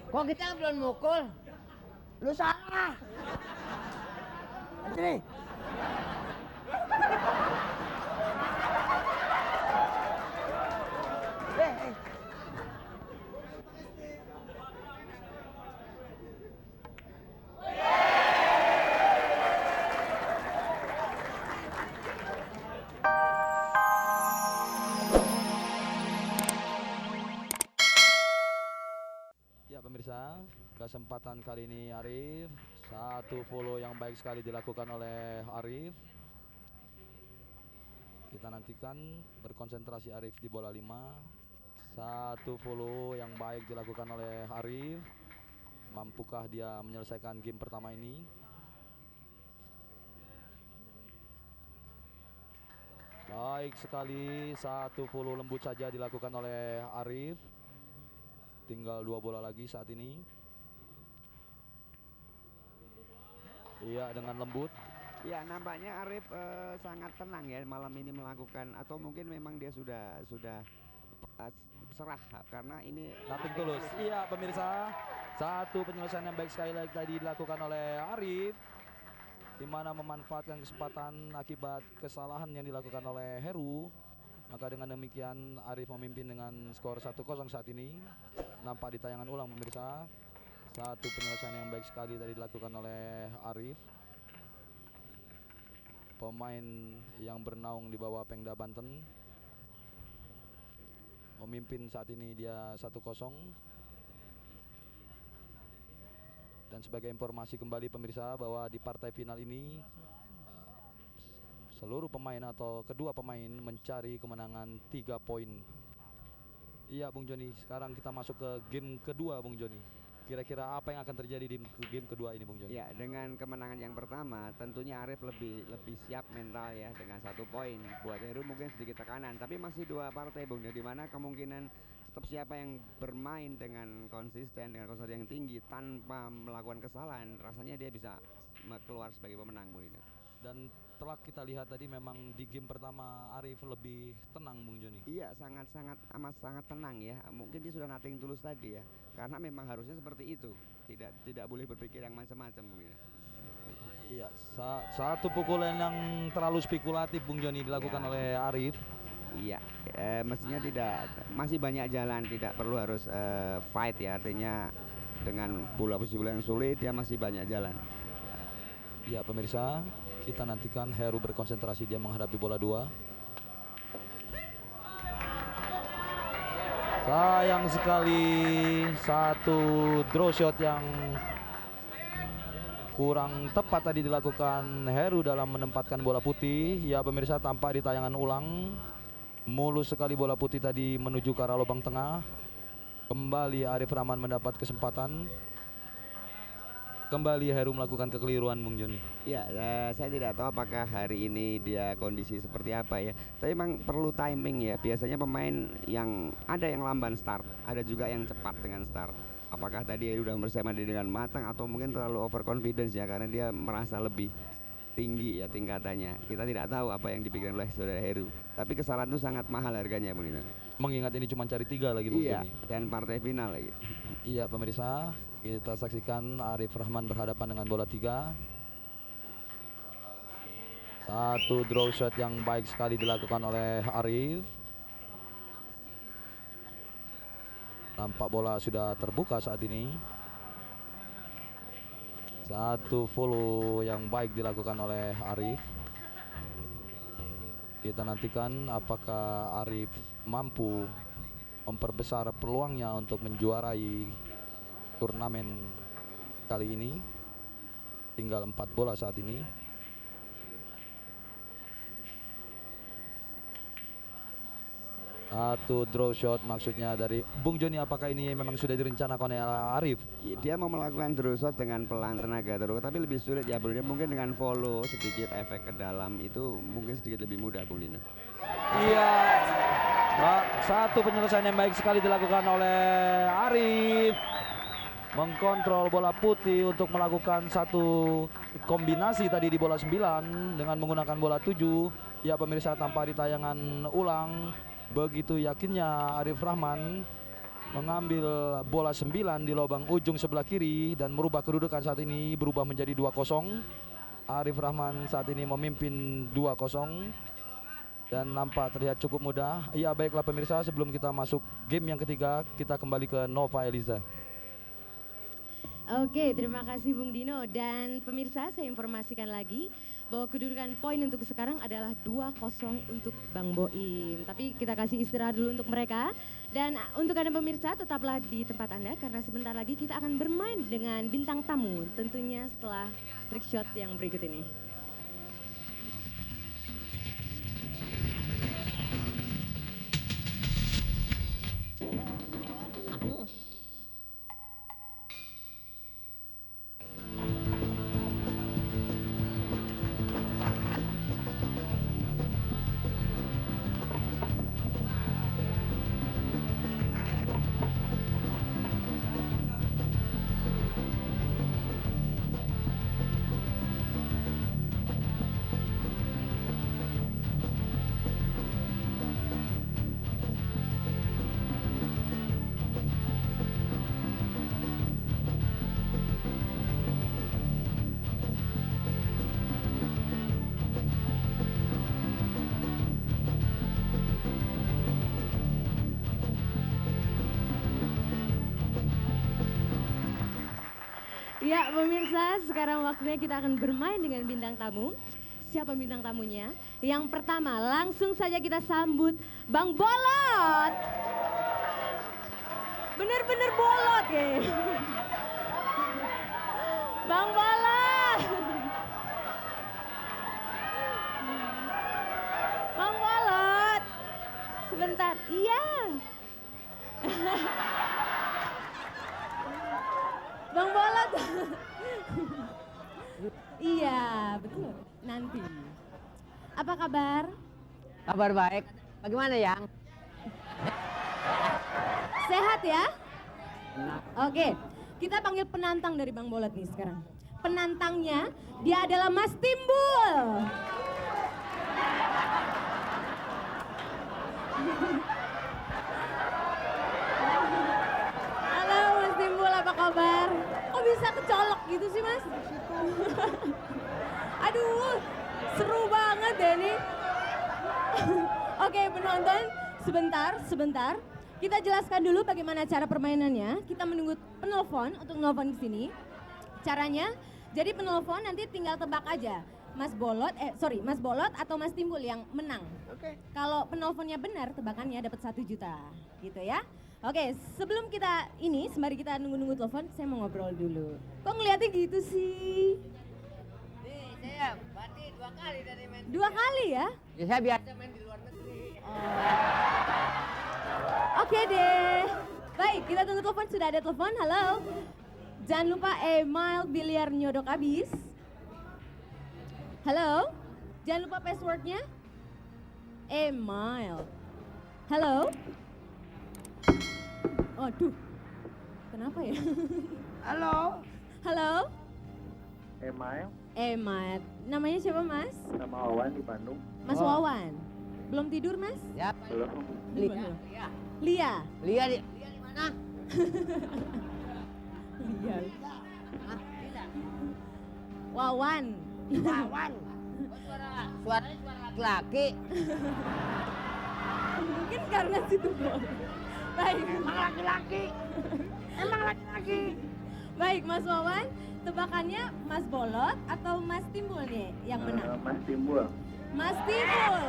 Kok kita belum mukul? Lu salah. Sini. Eh. Ya pemirsa, kesempatan kali ini Arif, satu follow yang baik sekali dilakukan oleh Arif. Kita nantikan berkonsentrasi Arif di bola 5. Satu follow yang baik dilakukan oleh Arif. Mampukah dia menyelesaikan game pertama ini? Baik sekali, satu follow lembut saja dilakukan oleh Arif. Tinggal 2 bola lagi saat ini. Iya, dengan lembut. Ya, nampaknya Arif sangat tenang ya malam ini melakukan, atau mungkin memang dia sudah serah karena ini Nothing tulus. Iya pemirsa, satu penyelesaian yang baik sekali lagi tadi dilakukan oleh Arif, di mana memanfaatkan kesempatan akibat kesalahan yang dilakukan oleh Heru. Maka dengan demikian Arif memimpin dengan skor 1-0 saat ini. Nampak di tayangan ulang pemirsa, satu penyelesaian yang baik sekali tadi dilakukan oleh Arif, pemain yang bernaung di bawah Pengda Banten. Memimpin saat ini dia 1-0. Dan sebagai informasi kembali pemirsa bahwa di partai final ini seluruh pemain atau kedua pemain mencari kemenangan 3 poin. Iya Bung Joni, sekarang kita masuk ke game kedua Bung Joni. Kira-kira apa yang akan terjadi di game kedua ini Bung Joni? Ya, dengan kemenangan yang pertama tentunya Arif lebih siap mental ya dengan 1 poin. Buat Heru mungkin sedikit tekanan, tapi masih 2 partai Bung, di mana kemungkinan tetap siapa yang bermain dengan konsisten, dengan konsentrasi yang tinggi tanpa melakukan kesalahan, rasanya dia bisa keluar sebagai pemenang Bung Dina. Dan telah kita lihat tadi memang di game pertama Arif lebih tenang Bung Joni. Iya, amat sangat tenang ya. Mungkin dia sudah nothing tulus tadi ya. Karena memang harusnya seperti itu. Tidak boleh berpikir yang macam-macam Bung. Iya, satu pukulan yang terlalu spekulatif Bung Joni dilakukan oleh Arif. Iya, mestinya masih banyak jalan, tidak perlu harus fight ya. Artinya dengan posisi bola yang sulit dia masih banyak jalan. Iya pemirsa, kita nantikan Heru berkonsentrasi dia menghadapi bola 2. Sayang sekali, satu draw shot yang kurang tepat tadi dilakukan Heru dalam menempatkan bola putih. Ya pemirsa, tampak di tayangan ulang, mulus sekali bola putih tadi menuju ke arah lubang tengah. Kembali Arif Rahman mendapat kesempatan. Kembali Heru melakukan kekeliruan Bung Joni. Ya, saya tidak tahu apakah hari ini dia kondisi seperti apa ya. Tapi memang perlu timing ya. Biasanya pemain yang ada yang lamban start, ada juga yang cepat dengan start. Apakah tadi Heru sudah bersama dengan matang atau mungkin terlalu overconfidence ya, karena dia merasa lebih tinggi ya tingkatannya. Kita tidak tahu apa yang dipikirkan oleh saudara Heru. Tapi kesalahan itu sangat mahal harganya Bung Dina. Mengingat ini cuma cari 3 lagi Bung Iya, Joni. dan partai final lagi. Iya pemirsa, kita saksikan Arif Rahman berhadapan dengan bola 3. Satu draw shot yang baik sekali dilakukan oleh Arif. Tampak bola sudah terbuka saat ini. Satu follow yang baik dilakukan oleh Arif. Kita nantikan apakah Arif mampu memperbesar peluangnya untuk menjuarai turnamen kali ini. Tinggal 4 bola saat ini. Satu draw shot maksudnya dari Bung Joni, apakah ini memang sudah direncanakan oleh Arif? Dia mau melakukan draw shot dengan pelan tenaga terus, tapi lebih sulit ya Bung Dina. Mungkin dengan follow sedikit efek ke dalam itu mungkin sedikit lebih mudah Bung Dina. Iya, satu penyelesaian yang baik sekali dilakukan oleh Arif, mengkontrol bola putih untuk melakukan satu kombinasi tadi di bola 9 dengan menggunakan bola 7. Ya pemirsa, tanpa di tayangan ulang, begitu yakinnya Arif Rahman mengambil bola 9 di lubang ujung sebelah kiri dan merubah kedudukan saat ini berubah menjadi 2-0. Arif Rahman saat ini memimpin 2-0 dan nampak terlihat cukup mudah. Ya baiklah pemirsa, sebelum kita masuk game yang ketiga kita kembali ke Nova Eliza. Oke, terima kasih Bung Dino. Dan pemirsa, saya informasikan lagi bahwa kedudukan poin untuk sekarang adalah 2-0 untuk Bang Boim. Tapi kita kasih istirahat dulu untuk mereka. Dan untuk Anda pemirsa, tetaplah di tempat Anda karena sebentar lagi kita akan bermain dengan bintang tamu. Tentunya setelah trick shot yang berikut ini. Ya pemirsa, sekarang waktunya kita akan bermain dengan bintang tamu. Siapa bintang tamunya? Yang pertama langsung saja kita sambut Bang Bolot. Bener-bener bolot ya. Bang Bolot. Bang Bolot. Sebentar, iya. Bang Bolot. Iya, betul. Nanti. Apa kabar? Kabar baik. Bagaimana Yang? Sehat ya? Oke, kita panggil penantang dari Bang Bolot nih sekarang. Penantangnya, dia adalah Mas Timbul. Halo Mas Timbul, apa kabar? Kok bisa kecolok gitu sih Mas? Aduh, seru banget deh nih. Oke penonton, sebentar. Kita jelaskan dulu bagaimana cara permainannya. Kita menunggu penelpon untuk nelpon ke sini. Caranya, jadi penelpon nanti tinggal tebak aja. Mas Bolot atau Mas Timbul yang menang. Oke. Kalau penelponnya benar, tebakannya dapat 1 juta. Gitu ya. Oke, sebelum kita sembari kita nunggu-nunggu telepon, saya mau ngobrol dulu. Kok ngeliatnya gitu sih? Nih, saya berarti 2 kali dari main. 2 kali ya? Ya, saya biasa main di luar negeri. Oke deh. Baik, kita tunggu telepon. Sudah ada telepon. Halo. Jangan lupa email biliar nyodok abis. Halo. Jangan lupa passwordnya. Email. Halo. Waduh. Kenapa ya? Halo. Halo. Email, Email. Namanya siapa Mas? nama Wawan di Bandung. Mas Wawan. Belum tidur Mas? Ya, Belum. Belum. Lia. Lia di mana? Lia. Wawan. Wawan. Suaranya suara laki-laki. Mungkin karena situ bol. Baik. Emang laki-laki. Baik Mas Wawan, tebakannya Mas Bolot atau Mas Timbul nih yang menang? Mas Timbul. Mas Timbul.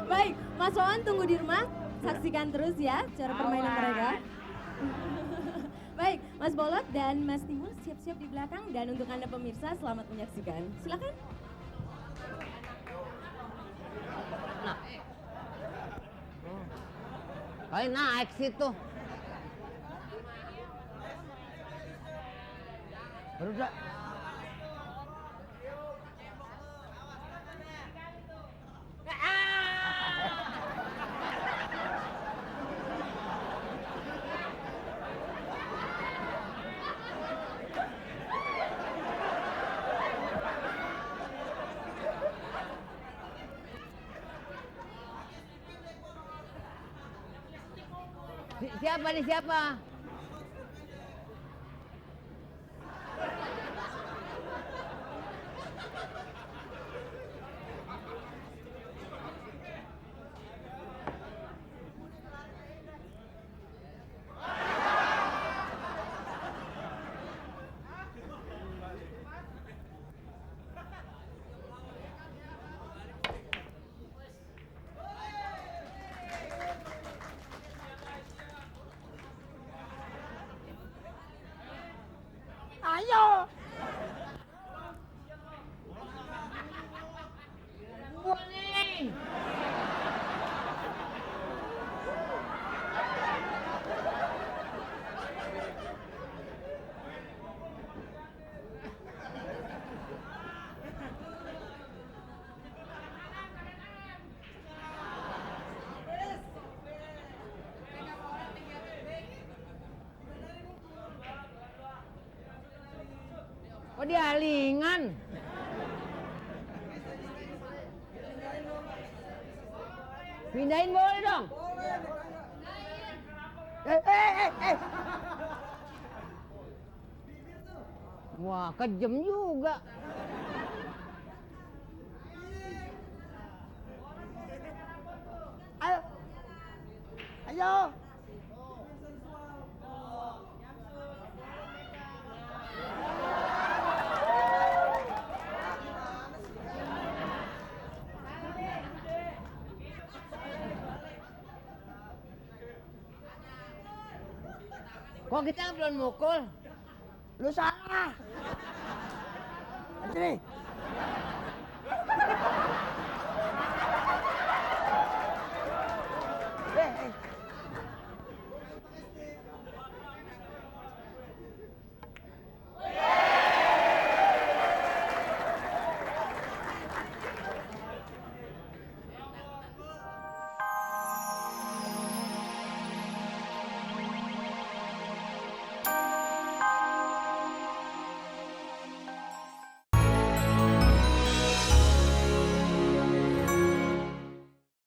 Baik, Mas Wawan tunggu di rumah, saksikan terus ya cara permainan mereka. Baik, Mas Bolot dan Mas Timbul siap-siap di belakang dan untuk Anda pemirsa selamat menyaksikan. Silakan. Kali naik situ. Berudah. siapa nih siapa? Ayo. Gua nih. Oh dia alingan. Pindahin boleh dong. Wah kejam juga. Ayo. Ayo. Kok kita belum mukul? Lu salah. Sini.